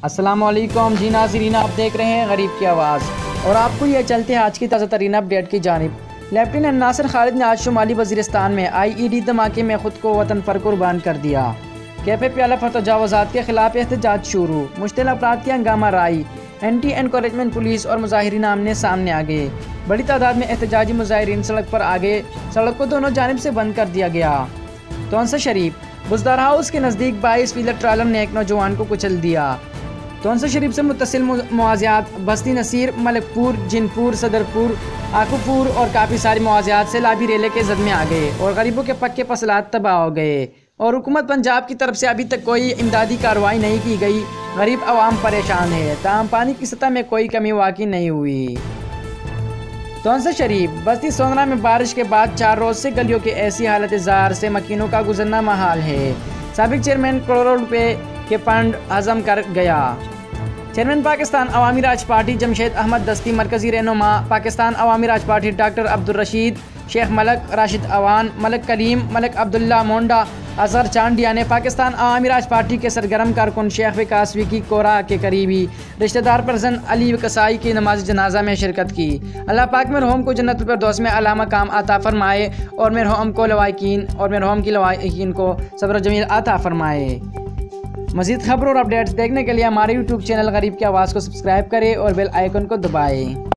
अस्सलामुअलैकुम जी नाज़रीन, आप देख रहे हैं गरीब की आवाज़ और आपको ये चलते हैं आज की ताज़ा तरीन अपडेट की जानिब। लेफ्टिनेंट नासिर खालिद ने आज शुमाली वज़ीरिस्तान में IED धमाके में ख़ुद को वतन पर कुर्बान कर दिया। कैफे प्याला पर तजावुज़ात के खिलाफ एहतजाज शुरू, मुश्तिल अफराद की हंगामा राई, एंटी एनकरेजमेंट पुलिस और मुजाहिरीन आमने सामने आ गए। बड़ी तादाद में एहतजाजी मुजाहिरीन सड़क पर आ गए। सड़क को दोनों जानिब से बंद कर दिया गया। तोंसा शरीफ बुज़दार हाउस के नज़दीक 22 व्हीलर ट्रालर ने एक नौजवान को कुचल दिया। तोंसा शरीफ से मुत्तसिल मुआज़ियात बस्ती नसीर, मलकपुर, जिनपुर, सदरपुर, आकूपुर और काफ़ी सारी मुआज़ियात से लाभी रेले के जद में आ गए और गरीबों के पक्के फसलात तबाह हो गए और हुकूमत पंजाब की तरफ से अभी तक कोई इमदादी कार्रवाई नहीं की गई। गरीब आवाम परेशान है, ताहम पानी की सतह में कोई कमी वाक़ई नहीं हुई। तोंसा शरीफ बस्ती सोंदरा में बारिश के बाद 4 रोज़ से गलियों की ऐसी हालत ज़ार से मकीनों का गुजरना महाल है। साबिक चेयरमैन करोड़ों रुपए के फंड हजम कर गया। चेयरमैन पाकिस्तान अवामी राज पार्टी जमशेद अहमद दस्ती, मरकजी रहनुमा पाकिस्तान अवामी राज पार्टी डॉक्टर अब्दुल रशीद, शेख मलक राशिद अवान, मलक कलीम, मलक अब्दुल्ला मोंडा, अजहर चांडिया ने पाकिस्तान अवामी राज पार्टी के सरगर्म कारकुन शेख विकास विकी कोरा के करीबी रिश्तेदार परजन अली कसाई की नमाज जनाजा में शिरकत की। अल्लाह पाक में रोहम को जन्नत फिरदौस में अलामा काम अता फरमाए और मेरहम को लवाकिन और मेरहम की लवाकिन को सब्र जमील अता फरमाए। मज़ीद खबर और अपडेट्स देखने के लिए हमारे YouTube चैनल गरीब की आवाज़ को सब्सक्राइब करें और बेल आइकन को दबाएं।